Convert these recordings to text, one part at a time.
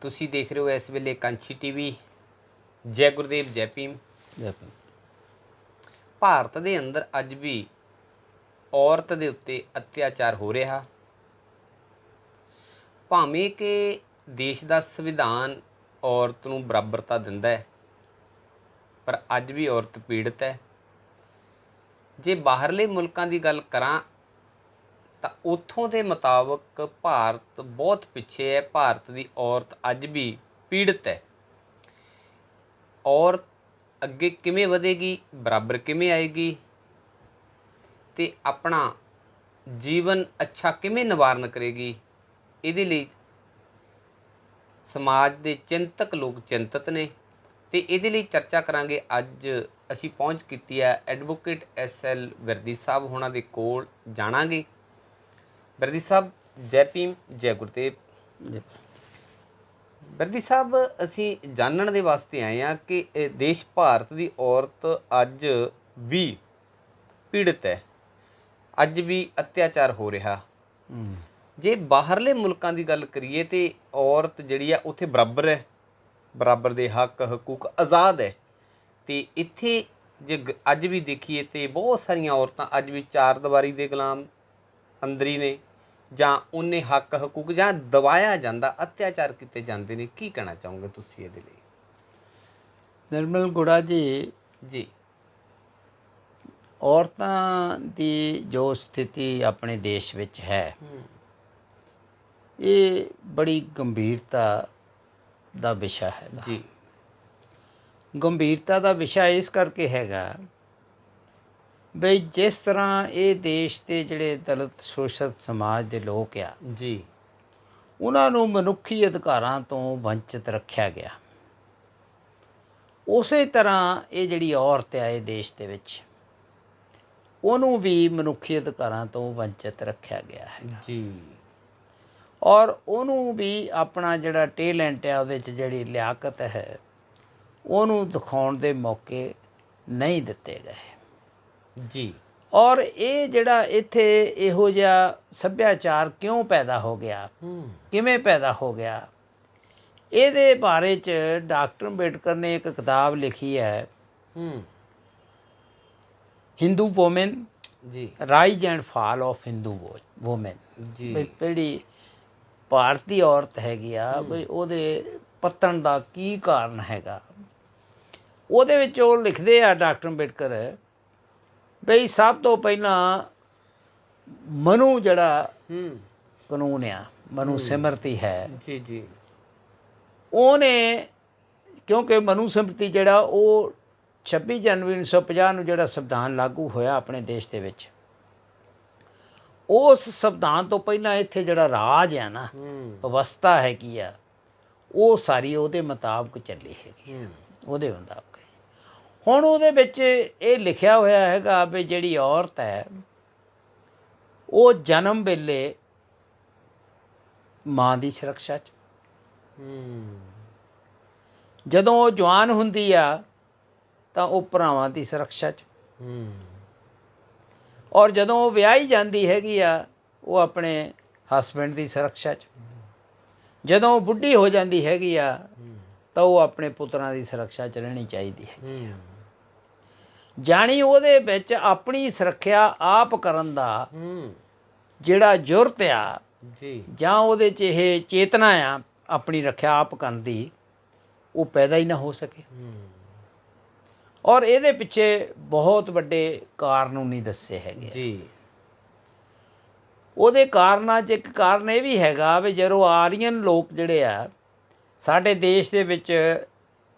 ਤੁਸੀਂ ਦੇਖ ਰਹੇ ਹੋ ਇਸ ਵੇਲੇ ਕਾਂਛੀ ਟੀਵੀ। ਜੈ ਗੁਰਦੇਵ, ਜੈ ਭੀਮ। ਜੈ ਭੀਮ। ਭਾਰਤ ਦੇ ਅੰਦਰ ਅੱਜ ਵੀ ਔਰਤ ਦੇ ਉੱਤੇ ਅਤਿਆਚਾਰ ਹੋ ਰਿਹਾ। ਭਾਵੇਂ ਕਿ ਦੇਸ਼ ਦਾ ਸੰਵਿਧਾਨ ਔਰਤ ਨੂੰ ਬਰਾਬਰਤਾ ਦਿੰਦਾ ਹੈ, ਪਰ ਅੱਜ ਵੀ ਔਰਤ ਪੀੜਤ ਹੈ। ਜੇ ਬਾਹਰਲੇ ਮੁਲਕਾਂ ਦੀ ਗੱਲ ਕਰਾਂ ਤਾਂ ਉੱਥੋਂ ਦੇ ਮੁਤਾਬਕ ਭਾਰਤ ਬਹੁਤ ਪਿੱਛੇ ਹੈ। ਭਾਰਤ ਦੀ ਔਰਤ ਅੱਜ ਵੀ ਪੀੜਤ ਹੈ। ਔਰਤ ਅੱਗੇ ਕਿਵੇਂ ਵਧੇਗੀ, ਬਰਾਬਰ ਕਿਵੇਂ ਆਏਗੀ ਤੇ ਆਪਣਾ ਜੀਵਨ ਅੱਛਾ ਕਿਵੇਂ ਨਿਵਾਰਨ ਕਰੇਗੀ, ਇਹਦੇ ਲਈ ਸਮਾਜ ਦੇ ਚਿੰਤਕ ਲੋਕ ਚਿੰਤਤ ਨੇ ਤੇ ਇਹਦੇ ਲਈ ਚਰਚਾ ਕਰਾਂਗੇ। ਅੱਜ ਅਸੀਂ ਪਹੁੰਚ ਕੀਤੀ ਹੈ ਐਡਵੋਕੇਟ SL ਵਿਰਦੀ ਸਾਹਿਬ ਹੋਣਾ ਦੇ ਕੋਲ। ਜਾਣਾਂਗੇ। ਵਿਰਦੀ ਸਾਹਿਬ, ਜੈ ਭੀਮ, ਜੈ ਗੁਰਦੇਵ। ਵਿਰਦੀ ਸਾਹਿਬ, ਅਸੀਂ ਜਾਣਨ ਦੇ ਵਾਸਤੇ ਆਏ ਹਾਂ ਕਿ ਇਹ ਦੇਸ਼ ਭਾਰਤ ਦੀ ਔਰਤ ਅੱਜ ਵੀ ਪੀੜਤ ਹੈ, ਅੱਜ ਵੀ ਅਤਿਆਚਾਰ ਹੋ ਰਿਹਾ। ਜੇ ਬਾਹਰਲੇ ਮੁਲਕਾਂ ਦੀ ਗੱਲ ਕਰੀਏ ਤੇ ਔਰਤ ਜਿਹੜੀ ਆ ਉੱਥੇ ਬਰਾਬਰ ਹੈ, ਬਰਾਬਰ ਦੇ ਹੱਕ ਹਕੂਕ ਆਜ਼ਾਦ ਹੈ। ਤੇ ਇੱਥੇ ਜੇ ਅੱਜ ਵੀ ਦੇਖੀਏ ਤੇ ਬਹੁਤ ਸਾਰੀਆਂ ਔਰਤਾਂ ਅੱਜ ਵੀ ਚਾਰ ਦੀਵਾਰੀ ਦੇ ਗੁਲਾਮ ਅੰਦਰ ਹੀ ਨੇ, ਜਾਂ ਉਹਨੇ ਹੱਕ ਹਕੂਕ ਜਾਂ ਦਬਾਇਆ ਜਾਂਦਾ, ਅਤਿਆਚਾਰ ਕੀਤੇ ਜਾਂਦੇ ਨੇ। ਕੀ ਕਹਿਣਾ ਚਾਹੋਗੇ ਤੁਸੀਂ ਇਹਦੇ ਲਈ? ਨਿਰਮਲ ਗੁੜਾ ਜੀ, ਔਰਤਾਂ ਦੀ ਜੋ ਸਥਿਤੀ ਆਪਣੇ ਦੇਸ਼ ਵਿੱਚ ਹੈ, ਇਹ ਬੜੀ ਗੰਭੀਰਤਾ ਦਾ ਵਿਸ਼ਾ ਹੈਗਾ ਜੀ। ਗੰਭੀਰਤਾ ਦਾ ਵਿਸ਼ਾ ਇਸ ਕਰਕੇ ਹੈਗਾ ਬਈ ਜਿਸ ਤਰ੍ਹਾਂ ਇਹ ਦੇਸ਼ ਦੇ ਜਿਹੜੇ ਦਲਿਤ ਸ਼ੋਸ਼ਿਤ ਸਮਾਜ ਦੇ ਲੋਕ ਆ ਜੀ, ਉਹਨਾਂ ਨੂੰ ਮਨੁੱਖੀ ਅਧਿਕਾਰਾਂ ਤੋਂ ਵੰਚਿਤ ਰੱਖਿਆ ਗਿਆ, ਉਸੇ ਤਰ੍ਹਾਂ ਇਹ ਜਿਹੜੀ ਔਰਤ ਆ ਇਹ ਦੇਸ਼ ਦੇ ਵਿੱਚ, ਉਹਨੂੰ ਵੀ ਮਨੁੱਖੀ ਅਧਿਕਾਰਾਂ ਤੋਂ ਵੰਚਿਤ ਰੱਖਿਆ ਗਿਆ ਹੈ ਜੀ। ਔਰ ਉਹਨੂੰ ਵੀ ਆਪਣਾ ਜਿਹੜਾ ਟੇਲੈਂਟ ਹੈ, ਉਹਦੇ 'ਚ ਜਿਹੜੀ ਲਿਆਕਤ ਹੈ, ਉਹਨੂੰ ਦਿਖਾਉਣ ਦੇ ਮੌਕੇ ਨਹੀਂ ਦਿੱਤੇ ਗਏ ਜੀ। ਔਰ ਇਹ ਜਿਹੜਾ ਇੱਥੇ ਇਹੋ ਜਿਹਾ ਸੱਭਿਆਚਾਰ ਕਿਉਂ ਪੈਦਾ ਹੋ ਗਿਆ, ਕਿਵੇਂ ਪੈਦਾ ਹੋ ਗਿਆ, ਇਹਦੇ ਬਾਰੇ 'ਚ ਡਾਕਟਰ ਅੰਬੇਡਕਰ ਨੇ ਇੱਕ ਕਿਤਾਬ ਲਿਖੀ ਹੈ, ਹਿੰਦੂ ਵੋਮੈਨ ਜੀ, rise and fall of Hindu women ਜੀ। ਜਿਹੜੀ ਭਾਰਤੀ ਔਰਤ ਹੈਗੀ ਆ ਬਈ ਉਹਦੇ ਪਤਨ ਦਾ ਕੀ ਕਾਰਨ ਹੈਗਾ। ਉਹਦੇ ਵਿੱਚ ਉਹ ਲਿਖਦੇ ਆ ਡਾਕਟਰ ਅੰਬੇਡਕਰ ਬਈ ਸਭ ਤੋਂ ਪਹਿਲਾਂ ਮਨੂ ਜਿਹੜਾ ਕਾਨੂੰਨ ਆ, ਮਨੂ ਸਿਮਰਤੀ ਹੈ ਜੀ ਜੀ, ਉਹਨੇ, ਕਿਉਂਕਿ ਮਨੂ ਸਿਮਰਤੀ ਜਿਹੜਾ ਉਹ 26 ਜਨਵਰੀ 1950 ਨੂੰ ਜਿਹੜਾ ਸੰਵਿਧਾਨ ਲਾਗੂ ਹੋਇਆ ਆਪਣੇ ਦੇਸ਼ ਦੇ ਵਿੱਚ, ਉਸ ਸੰਵਿਧਾਨ ਤੋਂ ਪਹਿਲਾਂ ਇੱਥੇ ਜਿਹੜਾ ਰਾਜ ਆ ਨਾ, ਵਿਵਸਥਾ ਹੈਗੀ ਆ, ਉਹ ਸਾਰੀ ਉਹਦੇ ਮੁਤਾਬਕ ਚੱਲੀ ਹੈਗੀ, ਉਹਦੇ ਮੁਤਾਬਕ। ਹੁਣ ਉਹਦੇ ਵਿੱਚ ਇਹ ਲਿਖਿਆ ਹੋਇਆ ਹੈਗਾ ਵੀ ਜਿਹੜੀ ਔਰਤ ਹੈ ਉਹ ਜਨਮ ਵੇਲੇ ਮਾਂ ਦੀ ਸੁਰੱਖਿਆ 'ਚ, ਜਦੋਂ ਉਹ ਜਵਾਨ ਹੁੰਦੀ ਆ ਤਾਂ ਉਹ ਭਰਾਵਾਂ ਦੀ ਸੁਰੱਖਿਆ 'ਚ, ਔਰ ਜਦੋਂ ਉਹ ਵਿਆਹੀ ਜਾਂਦੀ ਹੈਗੀ ਆ ਉਹ ਆਪਣੇ ਹਸਬੈਂਡ ਦੀ ਸੁਰੱਖਿਆ 'ਚ, ਜਦੋਂ ਉਹ ਬੁੱਢੀ ਹੋ ਜਾਂਦੀ ਹੈਗੀ ਆ ਤਾਂ ਉਹ ਆਪਣੇ ਪੁੱਤਰਾਂ ਦੀ ਸੁਰੱਖਿਆ 'ਚ ਰਹਿਣੀ ਚਾਹੀਦੀ ਹੈ। ਜਾਣੀ ਉਹਦੇ ਵਿੱਚ ਆਪਣੀ ਸੁਰੱਖਿਆ ਆਪ ਕਰਨ ਦਾ ਜਿਹੜਾ ਜੁਰਤ ਆ ਜੀ, ਜਾਂ ਉਹਦੇ 'ਚ ਇਹ ਚੇਤਨਾ ਆ ਆਪਣੀ ਰੱਖਿਆ ਆਪ ਕਰਨ ਦੀ, ਉਹ ਪੈਦਾ ਹੀ ਨਾ ਹੋ ਸਕੇ। ਔਰ ਇਹਦੇ ਪਿੱਛੇ ਬਹੁਤ ਵੱਡੇ ਕਾਰਨੂੰਨੀ ਦੱਸੇ ਹੈਗੇ ਜੀ। ਉਹਦੇ ਕਾਰਨਾਂ 'ਚ ਇੱਕ ਕਾਰਨ ਇਹ ਵੀ ਹੈਗਾ ਵੀ ਜਦੋਂ ਆਰੀਅਨ ਲੋਕ ਜਿਹੜੇ ਆ ਸਾਡੇ ਦੇਸ਼ ਦੇ ਵਿੱਚ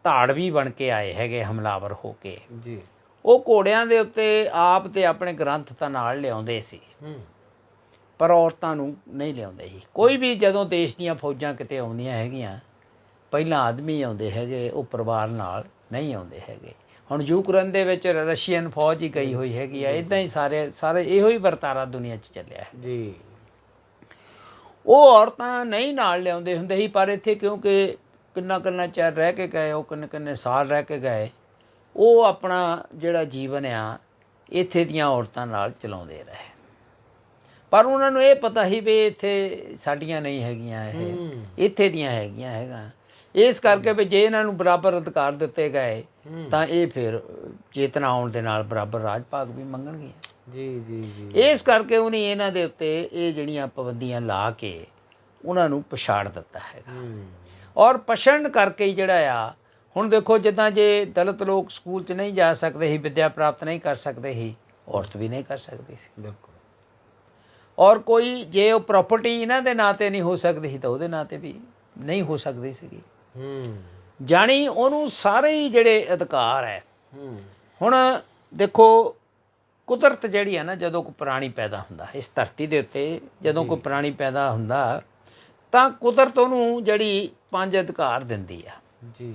ਧਾੜਵੀ ਬਣ ਕੇ ਆਏ ਹੈਗੇ, ਹਮਲਾਵਰ ਹੋ ਕੇ ਜੀ, ਉਹ ਘੋੜਿਆਂ ਦੇ ਉੱਤੇ ਆਪ ਤੇ ਆਪਣੇ ਗ੍ਰੰਥ ਤਾਂ ਨਾਲ ਲਿਆਉਂਦੇ ਸੀ, ਪਰ ਔਰਤਾਂ ਨੂੰ ਨਹੀਂ ਲਿਆਉਂਦੇ ਸੀ ਕੋਈ ਵੀ। ਜਦੋਂ ਦੇਸ਼ ਦੀਆਂ ਫੌਜਾਂ ਕਿਤੇ ਆਉਂਦੀਆਂ ਹੈਗੀਆਂ, ਪਹਿਲਾਂ ਆਦਮੀ ਆਉਂਦੇ ਹੈਗੇ, ਉਹ ਪਰਿਵਾਰ ਨਾਲ ਨਹੀਂ ਆਉਂਦੇ ਹੈਗੇ। ਹੁਣ ਯੂਕਰੇਨ ਦੇ ਵਿੱਚ ਰਸ਼ੀਅਨ ਫੌਜ ਹੀ ਗਈ ਹੋਈ ਹੈਗੀ ਆ, ਇੱਦਾਂ ਹੀ ਸਾਰੇ ਇਹੋ ਹੀ ਵਰਤਾਰਾ ਦੁਨੀਆ 'ਚ ਚੱਲਿਆ ਹੈ ਜੀ। ਉਹ ਔਰਤਾਂ ਨਹੀਂ ਨਾਲ ਲਿਆਉਂਦੇ ਹੁੰਦੇ ਸੀ, ਪਰ ਇੱਥੇ ਕਿਉਂਕਿ ਕਿੰਨਾ ਚਿਰ ਰਹਿ ਕੇ ਗਏ, ਉਹ ਕਿੰਨੇ ਸਾਲ ਰਹਿ ਕੇ ਗਏ, ਉਹ ਆਪਣਾ ਜਿਹੜਾ ਜੀਵਨ ਆ ਇੱਥੇ ਦੀਆਂ ਔਰਤਾਂ ਨਾਲ ਚਲਾਉਂਦੇ ਰਹੇ। ਪਰ ਉਹਨਾਂ ਨੂੰ ਇਹ ਪਤਾ ਸੀ ਵੀ ਇੱਥੇ ਸਾਡੀਆਂ ਨਹੀਂ ਹੈਗੀਆਂ, ਇਹ ਇੱਥੇ ਦੀਆਂ ਹੈਗੀਆਂ ਹੈਗਾ। ਇਸ ਕਰਕੇ ਵੀ ਜੇ ਇਹਨਾਂ ਨੂੰ ਬਰਾਬਰ ਅਧਿਕਾਰ ਦਿੱਤੇ ਗਏ ਤਾਂ ਇਹ ਫਿਰ ਚੇਤਨਾ ਆਉਣ ਦੇ ਨਾਲ ਬਰਾਬਰ ਰਾਜ ਭਾਗ ਵੀ ਮੰਗਣਗੇ। ਜੀ ਜੀ ਜੀ। ਇਸ ਕਰਕੇ ਉਹਨੇ ਇਹਨਾਂ ਦੇ ਉੱਤੇ ਇਹ ਜਿਹੜੀਆਂ ਪਾਬੰਦੀਆਂ ਲਾ ਕੇ ਉਹਨਾਂ ਨੂੰ ਪਛਾੜ ਦਿੱਤਾ ਹੈਗਾ। ਔਰ ਪਛੜਨ ਕਰਕੇ ਹੀ ਜਿਹੜਾ ਆ ਹੁਣ ਦੇਖੋ, ਜਿੱਦਾਂ ਜੇ ਦਲਿਤ ਲੋਕ ਸਕੂਲ 'ਚ ਨਹੀਂ ਜਾ ਸਕਦੇ ਸੀ, ਵਿੱਦਿਆ ਪ੍ਰਾਪਤ ਨਹੀਂ ਕਰ ਸਕਦੇ ਸੀ, ਔਰਤ ਵੀ ਨਹੀਂ ਕਰ ਸਕਦੀ ਸੀ। ਬਿਲਕੁਲ। ਔਰ ਕੋਈ ਜੇ ਉਹ ਪ੍ਰਾਪਰਟੀ ਇਹਨਾਂ ਦੇ ਨਾਂ 'ਤੇ ਨਹੀਂ ਹੋ ਸਕਦੀ ਸੀ ਤਾਂ ਉਹਦੇ ਨਾਂ 'ਤੇ ਵੀ ਨਹੀਂ ਹੋ ਸਕਦੀ ਸੀਗੀ। ਜਾਣੀ ਉਹਨੂੰ ਸਾਰੇ ਹੀ ਜਿਹੜੇ ਅਧਿਕਾਰ ਹੈ। ਹੁਣ ਦੇਖੋ, ਕੁਦਰਤ ਜਿਹੜੀ ਹੈ ਨਾ, ਜਦੋਂ ਕੋਈ ਪ੍ਰਾਣੀ ਪੈਦਾ ਹੁੰਦਾ ਇਸ ਧਰਤੀ ਦੇ ਉੱਤੇ, ਜਦੋਂ ਕੋਈ ਪ੍ਰਾਣੀ ਪੈਦਾ ਹੁੰਦਾ ਤਾਂ ਕੁਦਰਤ ਉਹਨੂੰ ਜਿਹੜੀ 5 ਅਧਿਕਾਰ ਦਿੰਦੀ ਆ। ਜੀ।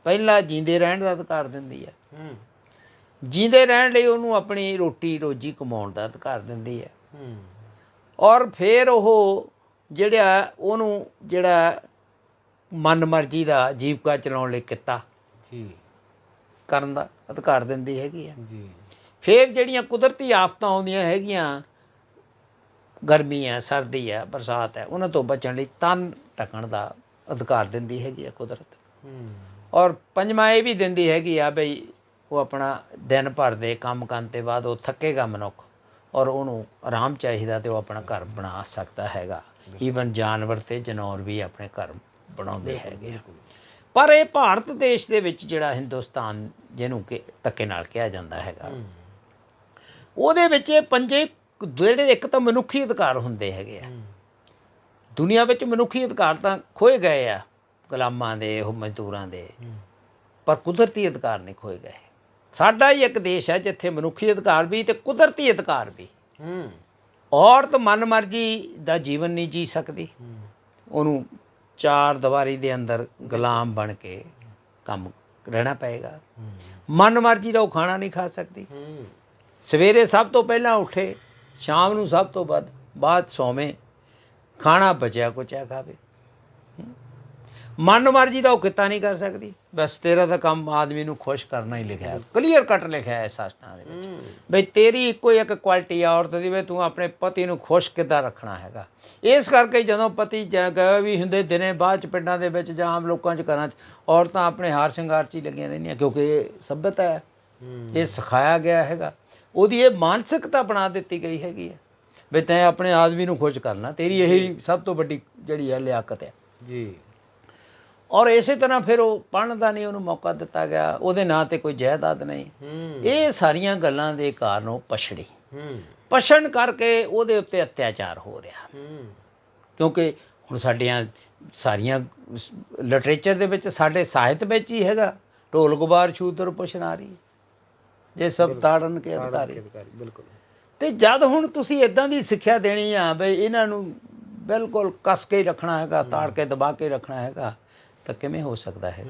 ਪਹਿਲਾ ਜੀਂਦੇ ਰਹਿਣ ਦਾ ਅਧਿਕਾਰ ਦਿੰਦੀ ਆ। ਜੀਂਦੇ ਰਹਿਣ ਲਈ ਉਹਨੂੰ ਆਪਣੀ ਰੋਟੀ ਰੋਜੀ ਕਮਾਉਣ ਦਾ ਅਧਿਕਾਰ ਦਿੰਦੀ ਆ। ਔਰ ਫਿਰ ਉਹ ਜਿਹੜਾ ਉਹਨੂੰ ਜਿਹੜਾ ਮਨ ਮਰਜ਼ੀ ਦਾ ਜੀਵਕਾ ਚਲਾਉਣ ਲਈ ਕਿੱਤਾ ਕਰਨ ਦਾ ਅਧਿਕਾਰ ਦਿੰਦੀ ਹੈਗੀ ਆ। ਫਿਰ ਜਿਹੜੀਆਂ ਕੁਦਰਤੀ ਆਫਤਾਂ ਆਉਂਦੀਆਂ ਹੈਗੀਆਂ, ਗਰਮੀ ਹੈ, ਸਰਦੀ ਹੈ, ਬਰਸਾਤ ਹੈ, ਉਹਨਾਂ ਤੋਂ ਬਚਣ ਲਈ ਤਨ ਢੱਕਣ ਦਾ ਅਧਿਕਾਰ ਦਿੰਦੀ ਹੈਗੀ ਆ ਕੁਦਰਤ। ਔਰ ਪੰਜਵਾਂ ਇਹ ਵੀ ਦਿੰਦੀ ਹੈਗੀ ਆ ਬਈ ਉਹ ਆਪਣਾ ਦਿਨ ਭਰ ਦੇ ਕੰਮ ਕਰਨ ਤੋਂ ਬਾਅਦ ਉਹ ਥੱਕੇਗਾ ਮਨੁੱਖ, ਔਰ ਉਹਨੂੰ ਆਰਾਮ ਚਾਹੀਦਾ ਤੇ ਉਹ ਆਪਣਾ ਘਰ ਬਣਾ ਸਕਦਾ ਹੈਗਾ। ਈਵਨ ਜਾਨਵਰ ਤੇ ਜਨੌਰ ਵੀ ਆਪਣੇ ਘਰ ਬਣਾਉਂਦੇ ਹੈਗੇ ਆ। ਪਰ ਇਹ ਭਾਰਤ ਦੇਸ਼ ਦੇ ਵਿੱਚ ਜਿਹੜਾ ਹਿੰਦੁਸਤਾਨ, ਜਿਹਨੂੰ ਕਿ ਧੱਕੇ ਨਾਲ ਕਿਹਾ ਜਾਂਦਾ ਹੈਗਾ, ਉਹਦੇ ਵਿੱਚ ਇਹ ਪੰਜੇ ਜਿਹੜੇ ਇੱਕ ਤਾਂ ਮਨੁੱਖੀ ਅਧਿਕਾਰ ਹੁੰਦੇ ਹੈਗੇ ਆ। ਦੁਨੀਆ ਵਿੱਚ ਮਨੁੱਖੀ ਅਧਿਕਾਰ ਤਾਂ ਖੋਏ ਗਏ ਆ ਗੁਲਾਮਾਂ ਦੇ, ਉਹ ਮਜ਼ਦੂਰਾਂ ਦੇ, ਪਰ ਕੁਦਰਤੀ ਅਧਿਕਾਰ ਨਹੀਂ ਖੋਏ ਗਏ। ਸਾਡਾ ਹੀ ਇੱਕ ਦੇਸ਼ ਹੈ ਜਿੱਥੇ ਮਨੁੱਖੀ ਅਧਿਕਾਰ ਵੀ ਤੇ ਕੁਦਰਤੀ ਅਧਿਕਾਰ ਵੀ। ਔਰਤ ਮਨ ਮਰਜ਼ੀ ਦਾ ਜੀਵਨ ਨਹੀਂ ਜੀ ਸਕਦੀ, ਉਹਨੂੰ ਚਾਰ ਦੀਵਾਰੀ ਦੇ ਅੰਦਰ ਗੁਲਾਮ ਬਣ ਕੇ ਕੰਮ ਰਹਿਣਾ ਪਏਗਾ। ਮਨ ਮਰਜ਼ੀ ਦਾ ਉਹ ਖਾਣਾ ਨਹੀਂ ਖਾ ਸਕਦੀ। ਸਵੇਰੇ ਸਭ ਤੋਂ ਪਹਿਲਾਂ ਉੱਠੇ, ਸ਼ਾਮ ਨੂੰ ਸਭ ਤੋਂ ਬਾਅਦ ਸੌਵੇਂ, ਖਾਣਾ ਬਚਿਆ ਕੁਚਿਆ ਖਾਵੇ। ਮਨ ਮਰਜ਼ੀ ਦਾ ਉਹ ਕਿੱਤਾ ਨਹੀਂ ਕਰ ਸਕਦੀ। ਬਸ ਤੇਰਾ ਤਾਂ ਕੰਮ ਆਦਮੀ ਨੂੰ ਖੁਸ਼ ਕਰਨਾ ਹੀ ਲਿਖਿਆ, ਕਲੀਅਰ ਕੱਟ ਲਿਖਿਆ ਹੈ ਸ਼ਾਸਤਰਾਂ ਦੇ ਵਿੱਚ ਬਈ ਤੇਰੀ ਇੱਕੋ ਇੱਕ ਕੁਆਲਿਟੀ ਆ ਔਰਤ ਦੀ, ਵੀ ਤੂੰ ਆਪਣੇ ਪਤੀ ਨੂੰ ਖੁਸ਼ ਕਿੱਦਾਂ ਰੱਖਣਾ ਹੈਗਾ। ਇਸ ਕਰਕੇ ਜਦੋਂ ਪਤੀ ਗਏ ਵੀ ਹੁੰਦੇ ਦਿਨੇ, ਬਾਅਦ 'ਚ ਪਿੰਡਾਂ ਦੇ ਵਿੱਚ ਜਾਂ ਆਮ ਲੋਕਾਂ 'ਚ ਘਰਾਂ 'ਚ ਔਰਤਾਂ ਆਪਣੇ ਹਾਰ ਸ਼ਿੰਗਾਰ 'ਚ ਹੀ ਲੱਗੀਆਂ ਰਹਿੰਦੀਆਂ, ਕਿਉਂਕਿ ਇਹ ਸੱਭਿਅਤਾ ਹੈ, ਇਹ ਸਿਖਾਇਆ ਗਿਆ ਹੈਗਾ। ਉਹਦੀ ਇਹ ਮਾਨਸਿਕਤਾ ਬਣਾ ਦਿੱਤੀ ਗਈ ਹੈਗੀ ਹੈ ਵੀ ਤੈਂ ਆਪਣੇ ਆਦਮੀ ਨੂੰ ਖੁਸ਼ ਕਰਨਾ, ਤੇਰੀ ਇਹੀ ਸਭ ਤੋਂ ਵੱਡੀ ਜਿਹੜੀ ਹੈ ਲਿਆਕਤ ਹੈ ਜੀ। ਔਰ ਇਸੇ ਤਰ੍ਹਾਂ ਫਿਰ ਉਹ ਪੜ੍ਹਨ ਦਾ ਨਹੀਂ ਉਹਨੂੰ ਮੌਕਾ ਦਿੱਤਾ ਗਿਆ, ਉਹਦੇ ਨਾਂ 'ਤੇ ਕੋਈ ਜਾਇਦਾਦ ਨਹੀਂ। ਇਹ ਸਾਰੀਆਂ ਗੱਲਾਂ ਦੇ ਕਾਰਨ ਉਹ ਪਛੜੀ। ਪਛੜਨ ਕਰਕੇ ਉਹਦੇ ਉੱਤੇ ਅਤਿਆਚਾਰ ਹੋ ਰਿਹਾ, ਕਿਉਂਕਿ ਹੁਣ ਸਾਡੀਆਂ ਸਾਰੀਆਂ ਲਿਟਰੇਚਰ ਦੇ ਵਿੱਚ, ਸਾਡੇ ਸਾਹਿਤ ਵਿੱਚ ਹੀ ਹੈਗਾ, ਢੋਲ ਗੁਬਾਰ ਸ਼ੂਦਰ ਪੁਸ਼ਨਾਰੀ ਜੇ ਸਭ ਤਾੜਨ ਕੇ ਅਧਿਕਾਰੀ। ਬਿਲਕੁਲ। ਤੇ ਜਦ ਹੁਣ ਤੁਸੀਂ ਇਦਾਂ ਦੀ ਸਿੱਖਿਆ ਦੇਣੀ ਆ ਬਈ ਇਹਨਾਂ ਨੂੰ ਬਿਲਕੁਲ ਕੱਸ ਕੇ ਰੱਖਣਾ ਹੈਗਾ, ਤਾੜ ਕੇ ਦਬਾ ਕੇ ਰੱਖਣਾ ਹੈਗਾ, ਤਾਂ ਕਿਵੇਂ ਹੋ ਸਕਦਾ ਹੈ।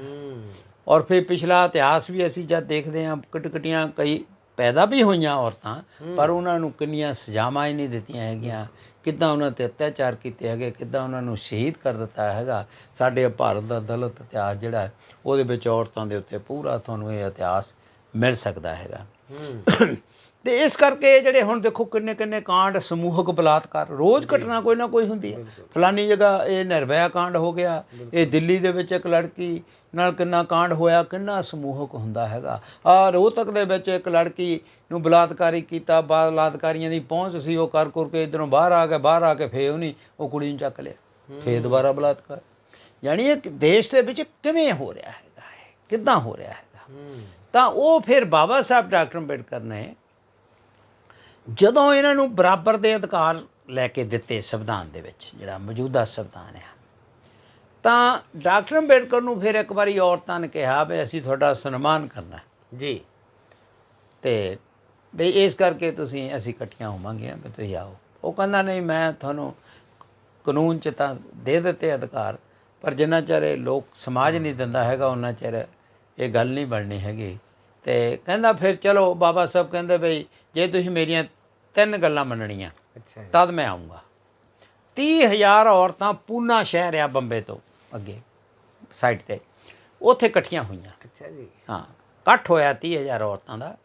ਔਰ ਫਿਰ ਪਿਛਲਾ ਇਤਿਹਾਸ ਵੀ ਅਸੀਂ ਜਦ ਦੇਖਦੇ ਹਾਂ, ਕਟਕਟੀਆਂ ਕਈ ਪੈਦਾ ਵੀ ਹੋਈਆਂ ਔਰਤਾਂ, ਪਰ ਉਹਨਾਂ ਨੂੰ ਕਿੰਨੀਆਂ ਸਜ਼ਾਵਾਂ ਹੀ ਨਹੀਂ ਦਿੱਤੀਆਂ ਹੈਗੀਆਂ, ਕਿੱਦਾਂ ਉਹਨਾਂ 'ਤੇ ਅਤਿਆਚਾਰ ਕੀਤੇ ਹੈਗੇ, ਕਿੱਦਾਂ ਉਹਨਾਂ ਨੂੰ ਸ਼ਹੀਦ ਕਰ ਦਿੱਤਾ ਹੈਗਾ। ਸਾਡੇ ਭਾਰਤ ਦਾ ਦਲਿਤ ਇਤਿਹਾਸ ਜਿਹੜਾ ਹੈ, ਉਹਦੇ ਵਿੱਚ ਔਰਤਾਂ ਦੇ ਉੱਤੇ ਪੂਰਾ ਤੁਹਾਨੂੰ ਇਹ ਇਤਿਹਾਸ ਮਿਲ ਸਕਦਾ ਹੈਗਾ। ਤੇ ਇਸ ਕਰਕੇ ਜਿਹੜੇ ਹੁਣ ਦੇਖੋ ਕਿੰਨੇ ਕਿੰਨੇ ਕਾਂਡ, ਸਮੂਹਕ ਬਲਾਤਕਾਰ, ਰੋਜ਼ ਘਟਨਾ ਕੋਈ ਨਾ ਕੋਈ ਹੁੰਦੀ ਹੈ। ਫਲਾਨੀ ਜਗ੍ਹਾ ਇਹ ਨਿਰਭਇਆ ਕਾਂਡ ਹੋ ਗਿਆ, ਇਹ ਦਿੱਲੀ ਦੇ ਵਿੱਚ ਇੱਕ ਲੜਕੀ ਨਾਲ ਕਿੰਨਾ ਕਾਂਡ ਹੋਇਆ, ਕਿੰਨਾ ਸਮੂਹਕ ਹੁੰਦਾ ਹੈਗਾ। ਰੋਹਤਕ ਦੇ ਵਿੱਚ ਇੱਕ ਲੜਕੀ ਨੂੰ ਬਲਾਤਕਾਰੀ ਕੀਤਾ, ਬਲਾਤਕਾਰੀਆਂ ਦੀ ਪਹੁੰਚ ਸੀ, ਉਹ ਕਰ ਕੇ ਇੱਧਰੋਂ ਬਾਹਰ ਆ ਕੇ ਫੇਰ ਉਹਨੇ ਉਹ ਕੁੜੀ ਨੂੰ ਚੱਕ ਲਿਆ, ਫੇਰ ਦੁਬਾਰਾ ਬਲਾਤਕਾਰ। ਯਾਨੀ ਇਹ ਦੇਸ਼ ਦੇ ਵਿੱਚ ਕਿਵੇਂ ਹੋ ਰਿਹਾ ਹੈਗਾ, ਕਿੱਦਾਂ ਹੋ ਰਿਹਾ ਹੈਗਾ। ਤਾਂ ਉਹ ਫਿਰ ਬਾਬਾ ਸਾਹਿਬ ਡਾਕਟਰ ਅੰਬੇਡਕਰ ਨੇ ਜਦੋਂ ਇਹਨਾਂ ਨੂੰ ਬਰਾਬਰ ਦੇ ਅਧਿਕਾਰ ਲੈ ਕੇ ਦਿੱਤੇ ਸੰਵਿਧਾਨ ਦੇ ਵਿੱਚ, ਜਿਹੜਾ ਮੌਜੂਦਾ ਸੰਵਿਧਾਨ ਹੈ, ਤਾਂ ਡਾਕਟਰ ਅੰਬੇਡਕਰ ਨੂੰ ਫਿਰ ਇੱਕ ਵਾਰੀ ਔਰਤਾਂ ਨੇ ਕਿਹਾ ਵੀ ਅਸੀਂ ਤੁਹਾਡਾ ਸਨਮਾਨ ਕਰਨਾ ਜੀ, ਤੇ ਵੀ ਇਸ ਕਰਕੇ ਅਸੀਂ ਇਕੱਠੀਆਂ ਹੋਵਾਂਗੇ ਵੀ ਤੁਸੀਂ ਆਓ। ਉਹ ਕਹਿੰਦਾ ਨਹੀਂ, ਮੈਂ ਤੁਹਾਨੂੰ ਕਾਨੂੰਨ 'ਚ ਤਾਂ ਦੇ ਦਿੱਤੇ ਅਧਿਕਾਰ, ਪਰ ਜਿੰਨਾ ਚਿਰ ਇਹ ਲੋਕ ਸਮਾਜ ਨਹੀਂ ਦਿੰਦਾ ਹੈਗਾ ਉਹਨਾਂ ਚਿਰ ਇਹ ਗੱਲ ਨਹੀਂ ਬਣਨੀ ਹੈਗੀ। ਤੇ ਕਹਿੰਦਾ ਫਿਰ ਚਲੋ, ਬਾਬਾ ਸਾਹਿਬ ਕਹਿੰਦੇ ਬਈ ਜੇ ਤੁਸੀਂ ਮੇਰੀਆਂ 3 ਗੱਲਾਂ ਮੰਨਣੀਆਂ ਤਦ ਮੈਂ ਆਊਂਗਾ। 30,000 ਔਰਤਾਂ ਪੂਨਾ ਸ਼ਹਿਰ ਆ ਬੰਬੇ ਤੋਂ ਅੱਗੇ ਸਾਈਡ 'ਤੇ, ਉੱਥੇ ਇਕੱਠੀਆਂ ਹੋਈਆਂ। ਅੱਛਾ ਜੀ। ਹਾਂ, ਇਕੱਠ ਹੋਇਆ 30,000 ਔਰਤਾਂ ਦਾ।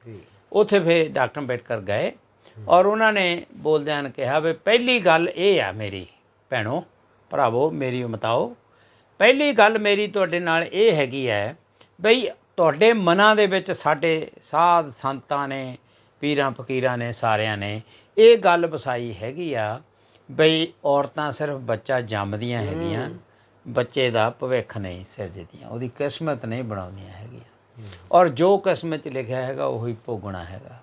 ਉੱਥੇ ਫਿਰ ਡਾਕਟਰ ਅੰਬੇਡਕਰ ਗਏ ਔਰ ਉਹਨਾਂ ਨੇ ਬੋਲਦਿਆਂ ਨੇ ਕਿਹਾ ਵੀ ਪਹਿਲੀ ਗੱਲ ਇਹ ਆ ਮੇਰੀ ਭੈਣੋ ਭਰਾਵੋ ਮੇਰੀ ਮਤਾਓ, ਪਹਿਲੀ ਗੱਲ ਮੇਰੀ ਤੁਹਾਡੇ ਨਾਲ ਇਹ ਹੈਗੀ ਹੈ ਬਈ ਤੁਹਾਡੇ ਮਨਾਂ ਦੇ ਵਿੱਚ ਸਾਡੇ ਸਾਧ ਸੰਤਾਂ ਨੇ, ਪੀਰਾਂ ਫਕੀਰਾਂ ਨੇ, ਸਾਰਿਆਂ ਨੇ ਇਹ ਗੱਲ ਵਸਾਈ ਹੈਗੀ ਆ ਬਈ ਔਰਤਾਂ ਸਿਰਫ ਬੱਚਾ ਜੰਮਦੀਆਂ ਹੈਗੀਆਂ, ਬੱਚੇ ਦਾ ਭਵਿੱਖ ਨਹੀਂ ਸਿਰਜਦੀਆਂ, ਉਹਦੀ ਕਿਸਮਤ ਨਹੀਂ ਬਣਾਉਂਦੀਆਂ ਹੈਗੀਆਂ, ਔਰ ਜੋ ਕਿਸਮਤ 'ਚ ਲਿਖਿਆ ਹੈਗਾ ਉਹੀ ਭੋਗਣਾ ਹੈਗਾ।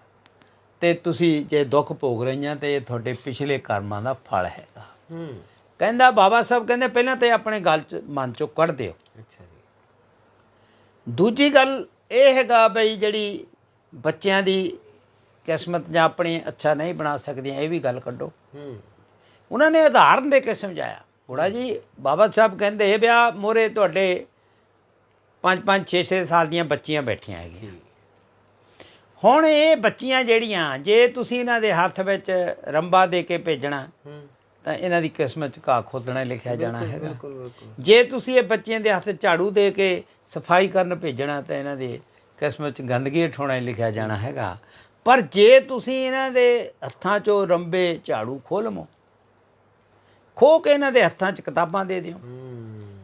ਅਤੇ ਤੁਸੀਂ ਜੇ ਦੁੱਖ ਭੋਗ ਰਹੀਆਂ ਤਾਂ ਇਹ ਤੁਹਾਡੇ ਪਿਛਲੇ ਕਰਮਾਂ ਦਾ ਫਲ ਹੈਗਾ। ਕਹਿੰਦਾ ਬਾਬਾ ਸਾਹਿਬ ਕਹਿੰਦੇ ਪਹਿਲਾਂ ਤਾਂ ਆਪਣੇ ਗੱਲ 'ਚ ਮਨ 'ਚੋਂ ਕੱਢ ਦਿਓ। ਅੱਛਾ ਜੀ। ਦੂਜੀ ਗੱਲ ਇਹ ਹੈਗਾ ਬਈ ਜਿਹੜੀ ਬੱਚਿਆਂ ਦੀ ਕਿਸਮਤ ਜਾਂ ਆਪਣੀ ਅੱਛਾ ਨਹੀਂ ਬਣਾ ਸਕਦੀਆਂ ਇਹ ਵੀ ਗੱਲ ਕੱਢੋ। ਉਹਨਾਂ ਨੇ ਉਦਾਹਰਨ ਦੇ ਕੇ ਸਮਝਾਇਆ। ਥੋੜਾ ਜੀ ਬਾਬਾ ਸਾਹਿਬ ਕਹਿੰਦੇ ਵਿਆਹ ਮੋਹਰੇ ਤੁਹਾਡੇ 5-5 6-6 ਸਾਲ ਦੀਆਂ ਬੱਚੀਆਂ ਬੈਠੀਆਂ ਹੈਗੀਆਂ। ਹੁਣ ਇਹ ਬੱਚੀਆਂ ਜਿਹੜੀਆਂ ਜੇ ਤੁਸੀਂ ਇਹਨਾਂ ਦੇ ਹੱਥ ਵਿੱਚ ਰੰਬਾ ਦੇ ਕੇ ਭੇਜਣਾ ਤਾਂ ਇਹਨਾਂ ਦੀ ਕਿਸਮਤ 'ਚ ਘਾਹ ਖੋਦਣਾ ਲਿਖਿਆ ਜਾਣਾ ਹੈਗਾ। ਜੇ ਤੁਸੀਂ ਇਹ ਬੱਚਿਆਂ ਦੇ ਹੱਥ ਝਾੜੂ ਦੇ ਕੇ ਸਫਾਈ ਕਰਨ ਭੇਜਣਾ ਤਾਂ ਇਹਨਾਂ ਦੀ ਕਿਸਮਤ 'ਚ ਗੰਦਗੀ ਉਠਾਉਣਾ ਲਿਖਿਆ ਜਾਣਾ ਹੈਗਾ। ਪਰ ਜੇ ਤੁਸੀਂ ਇਹਨਾਂ ਦੇ ਹੱਥਾਂ 'ਚੋਂ ਰੰਬੇ ਝਾੜੂ ਖੋਹ ਲਵੋ, ਖੋਹ ਕੇ ਇਹਨਾਂ ਦੇ ਹੱਥਾਂ 'ਚ ਕਿਤਾਬਾਂ ਦੇ ਦਿਓ।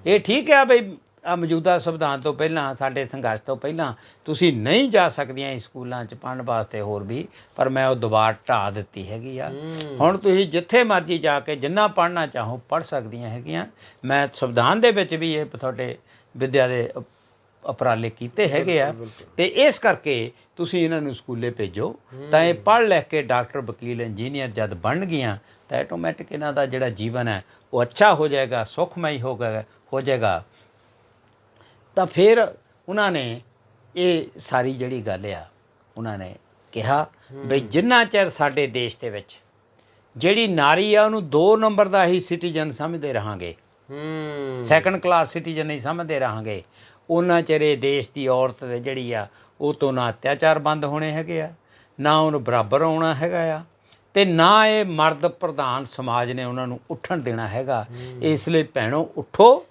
ਇਹ ਠੀਕ ਹੈ ਬਈ ਆ ਮੌਜੂਦਾ ਸੰਵਿਧਾਨ ਤੋਂ ਪਹਿਲਾਂ, ਸਾਡੇ ਸੰਘਰਸ਼ ਤੋਂ ਪਹਿਲਾਂ ਤੁਸੀਂ ਨਹੀਂ ਜਾ ਸਕਦੀਆਂ ਇਸ ਸਕੂਲਾਂ 'ਚ ਪੜ੍ਹਨ ਵਾਸਤੇ ਹੋਰ ਵੀ, ਪਰ ਮੈਂ ਉਹ ਦੁਬਾਰ ਢਾਹ ਦਿੱਤੀ ਹੈਗੀ ਆ। ਹੁਣ ਤੁਸੀਂ ਜਿੱਥੇ ਮਰਜ਼ੀ ਜਾ ਕੇ ਜਿੰਨਾ ਪੜ੍ਹਨਾ ਚਾਹੋ ਪੜ੍ਹ ਸਕਦੀਆਂ ਹੈਗੀਆਂ। ਮੈਂ ਸੰਵਿਧਾਨ ਦੇ ਵਿੱਚ ਵੀ ਇਹ ਤੁਹਾਡੇ ਵਿੱਦਿਆ ਦੇ ਉਪਰਾਲੇ ਕੀਤੇ ਹੈਗੇ ਆ, ਅਤੇ ਇਸ ਕਰਕੇ ਤੁਸੀਂ ਇਹਨਾਂ ਨੂੰ ਸਕੂਲੇ ਭੇਜੋ ਤਾਂ ਇਹ ਪੜ੍ਹ ਲਿਖ ਕੇ ਡਾਕਟਰ, ਵਕੀਲ, ਇੰਜੀਨੀਅਰ ਜਦ ਬਣਨਗੀਆਂ ਤਾਂ ਆਟੋਮੈਟਿਕ ਇਹਨਾਂ ਦਾ ਜਿਹੜਾ ਜੀਵਨ ਹੈ ਉਹ ਅੱਛਾ ਹੋ ਜਾਏਗਾ, ਸੁਖਮਈ ਹੋ ਜਾਏਗਾ। ਤਾਂ ਫਿਰ ਉਹਨਾਂ ਨੇ ਇਹ ਸਾਰੀ ਜਿਹੜੀ ਗੱਲ ਆ ਉਹਨਾਂ ਨੇ ਕਿਹਾ ਬਈ ਜਿੰਨਾ ਚਿਰ ਸਾਡੇ ਦੇਸ਼ ਦੇ ਵਿੱਚ ਜਿਹੜੀ ਨਾਰੀ ਆ ਉਹਨੂੰ 2 ਨੰਬਰ ਦਾ ਹੀ ਸਿਟੀਜ਼ਨ ਸਮਝਦੇ ਰਹਾਂਗੇ, ਸੈਕੰਡ ਕਲਾਸ ਸਿਟੀਜ਼ਨ ਨਹੀਂ ਸਮਝਦੇ ਰਹਾਂਗੇ, ਉਹਨਾਂ ਚਿਰ ਇਹ ਦੇਸ਼ ਦੀ ਔਰਤ ਦੇ ਜਿਹੜੀ ਆ ਉਹ ਤੋਂ ਨਾ ਅਤਿਆਚਾਰ ਬੰਦ ਹੋਣੇ ਹੈਗੇ ਆ, ਨਾ ਉਹਨੂੰ ਬਰਾਬਰ ਆਉਣਾ ਹੈਗਾ ਆ, ਅਤੇ ਨਾ ਇਹ ਮਰਦ ਪ੍ਰਧਾਨ ਸਮਾਜ ਨੇ ਉਹਨਾਂ ਨੂੰ ਉੱਠਣ ਦੇਣਾ ਹੈਗਾ। ਇਸ ਲਈ ਭੈਣੋ ਉੱਠੋ,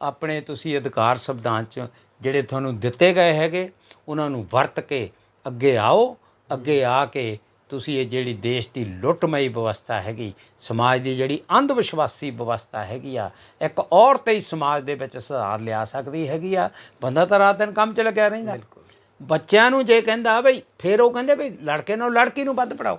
ਆਪਣੇ ਤੁਸੀਂ ਅਧਿਕਾਰ ਸੰਵਿਧਾਨ 'ਚ ਜਿਹੜੇ ਤੁਹਾਨੂੰ ਦਿੱਤੇ ਗਏ ਹੈਗੇ ਉਹਨਾਂ ਨੂੰ ਵਰਤ ਕੇ ਅੱਗੇ ਆਓ। ਅੱਗੇ ਆ ਕੇ ਤੁਸੀਂ ਇਹ ਜਿਹੜੀ ਦੇਸ਼ ਦੀ ਲੁੱਟਮਈ ਵਿਵਸਥਾ ਹੈਗੀ, ਸਮਾਜ ਦੀ ਜਿਹੜੀ ਅੰਧ ਵਿਸ਼ਵਾਸੀ ਵਿਵਸਥਾ ਹੈਗੀ ਆ, ਇੱਕ ਔਰਤ ਹੀ ਸਮਾਜ ਦੇ ਵਿੱਚ ਸੁਧਾਰ ਲਿਆ ਸਕਦੀ ਹੈਗੀ ਆ। ਬੰਦਾ ਤਾਂ ਰਾਤ ਦਿਨ ਕੰਮ 'ਚ ਲੱਗਿਆ ਰਹਿੰਦਾ। ਬੱਚਿਆਂ ਨੂੰ ਜੇ ਕਹਿੰਦਾ ਬਈ ਫਿਰ ਉਹ ਕਹਿੰਦੇ ਵੀ ਲੜਕੇ ਨੂੰ ਲੜਕੀ ਨੂੰ ਵੱਧ ਪੜਾਓ,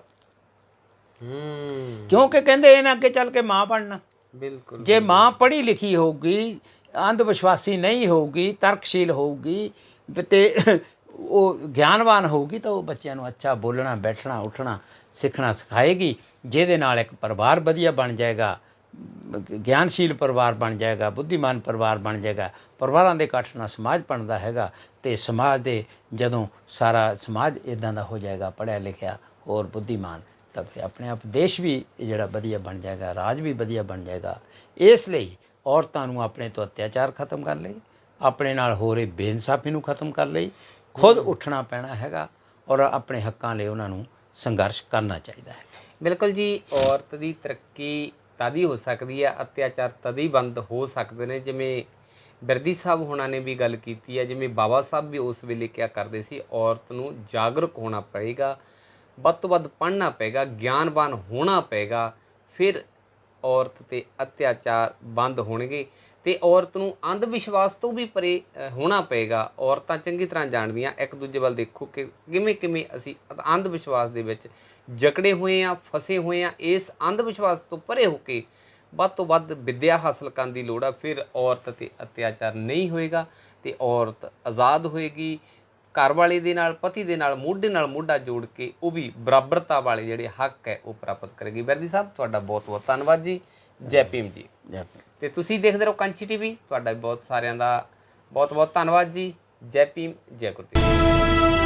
ਕਿਉਂਕਿ ਕਹਿੰਦੇ ਇਹਨਾਂ ਅੱਗੇ ਚੱਲ ਕੇ ਮਾਂ ਬਣਨਾ। ਬਿਲਕੁਲ। ਜੇ ਮਾਂ ਪੜ੍ਹੀ ਲਿਖੀ ਹੋਊਗੀ, ਅੰਧ ਵਿਸ਼ਵਾਸੀ ਨਹੀਂ ਹੋਊਗੀ, ਤਰਕਸ਼ੀਲ ਹੋਊਗੀ ਅਤੇ ਉਹ ਗਿਆਨਵਾਨ ਹੋਊਗੀ ਤਾਂ ਉਹ ਬੱਚਿਆਂ ਨੂੰ ਅੱਛਾ ਬੋਲਣਾ, ਬੈਠਣਾ, ਉੱਠਣਾ ਸਿੱਖਣਾ ਸਿਖਾਏਗੀ, ਜਿਹਦੇ ਨਾਲ ਇੱਕ ਪਰਿਵਾਰ ਵਧੀਆ ਬਣ ਜਾਏਗਾ, ਗਿਆਨਸ਼ੀਲ ਪਰਿਵਾਰ ਬਣ ਜਾਏਗਾ, ਬੁੱਧੀਮਾਨ ਪਰਿਵਾਰ ਬਣ ਜਾਏਗਾ। ਪਰਿਵਾਰਾਂ ਦੇ ਇਕੱਠ ਨਾਲ ਸਮਾਜ ਬਣਦਾ ਹੈਗਾ, ਅਤੇ ਸਮਾਜ ਦੇ ਜਦੋਂ ਸਾਰਾ ਸਮਾਜ ਇੱਦਾਂ ਦਾ ਹੋ ਜਾਏਗਾ ਪੜ੍ਹਿਆ ਲਿਖਿਆ ਔਰ ਬੁੱਧੀਮਾਨ, ਤਾਂ ਫਿਰ ਆਪਣੇ ਆਪ ਦੇਸ਼ ਵੀ ਜਿਹੜਾ ਵਧੀਆ ਬਣ ਜਾਏਗਾ, ਰਾਜ ਵੀ ਵਧੀਆ ਬਣ ਜਾਏਗਾ। ਇਸ ਲਈ ਔਰਤਾਂ ਨੂੰ ਆਪਣੇ ਤੋਂ ਅਤਿਆਚਾਰ ਖਤਮ ਕਰ ਲਈ, ਆਪਣੇ ਨਾਲ ਹੋ ਰਹੀ ਬੇਇਨਸਾਫੀ ਨੂੰ ਖਤਮ ਕਰ ਲਈ ਖੁਦ ਉੱਠਣਾ ਪੈਣਾ ਹੈਗਾ ਔਰ ਆਪਣੇ ਹੱਕਾਂ ਲਈ ਉਹਨਾਂ ਨੂੰ ਸੰਘਰਸ਼ ਕਰਨਾ ਚਾਹੀਦਾ ਹੈ। ਬਿਲਕੁਲ ਜੀ। ਔਰਤ ਦੀ ਤਰੱਕੀ ਤਦ ਹੀ ਹੋ ਸਕਦੀ ਹੈ, ਅਤਿਆਚਾਰ ਤਦ ਹੀ ਬੰਦ ਹੋ ਸਕਦੇ ਨੇ। ਜਿਵੇਂ ਬਿਰਦੀ ਸਾਹਿਬ ਹੋਣਾ ਨੇ ਵੀ ਗੱਲ ਕੀਤੀ ਹੈ, ਜਿਵੇਂ ਬਾਬਾ ਸਾਹਿਬ ਵੀ ਉਸ ਵੇਲੇ ਕਿਹਾ ਕਰਦੇ ਸੀ, ਔਰਤ ਨੂੰ ਜਾਗਰੂਕ ਹੋਣਾ ਪਏਗਾ, ਵੱਧ ਤੋਂ ਵੱਧ ਪੜ੍ਹਨਾ ਪਏਗਾ, ਗਿਆਨਵਾਨ ਹੋਣਾ ਪਏਗਾ, ਫਿਰ ਔਰਤ 'ਤੇ ਅਤਿਆਚਾਰ ਬੰਦ ਹੋਣਗੇ। ਅਤੇ ਔਰਤ ਨੂੰ ਅੰਧ ਵਿਸ਼ਵਾਸ ਤੋਂ ਵੀ ਪਰੇ ਹੋਣਾ ਪਏਗਾ। ਔਰਤਾਂ ਚੰਗੀ ਤਰ੍ਹਾਂ ਜਾਣਦੀਆਂ, ਇੱਕ ਦੂਜੇ ਵੱਲ ਦੇਖੋ ਕਿ ਕਿਵੇਂ ਅਸੀਂ ਅੰਧ ਵਿਸ਼ਵਾਸ ਦੇ ਵਿੱਚ ਜਕੜੇ ਹੋਏ ਹਾਂ, ਫਸੇ ਹੋਏ ਹਾਂ। ਇਸ ਅੰਧ ਵਿਸ਼ਵਾਸ ਤੋਂ ਪਰੇ ਹੋ ਕੇ ਵੱਧ ਤੋਂ ਵੱਧ ਵਿੱਦਿਆ ਹਾਸਲ ਕਰਨ ਦੀ ਲੋੜ ਆ। ਫਿਰ ਔਰਤ 'ਤੇ ਅਤਿਆਚਾਰ ਨਹੀਂ ਹੋਏਗਾ ਅਤੇ ਔਰਤ ਆਜ਼ਾਦ ਹੋਏਗੀ, ਘਰ ਵਾਲੇ ਦੇ ਨਾਲ, ਪਤੀ ਦੇ ਨਾਲ ਮੋਢਾ ਜੋੜ ਕੇ ਉਹ ਵੀ ਬਰਾਬਰਤਾ ਵਾਲੇ ਜਿਹੜੇ ਹੱਕ ਹੈ ਉਹ ਪ੍ਰਾਪਤ ਕਰੇਗੀ। ਬਿਰਦੀ ਸਾਹਿਬ ਤੁਹਾਡਾ ਬਹੁਤ ਬਹੁਤ ਧੰਨਵਾਦ ਜੀ। ਜੈ ਭੀਮ ਜੀ। ਜੈ ਭੀਮ। ਅਤੇ ਤੁਸੀਂ ਦੇਖਦੇ ਰਹੋ ਕਾਂਚੀ TV। ਤੁਹਾਡਾ ਬਹੁਤ ਸਾਰਿਆਂ ਦਾ ਬਹੁਤ ਬਹੁਤ ਧੰਨਵਾਦ ਜੀ। ਜੈ ਭੀਮ, ਜੈ ਗੁਰਦੇਵ।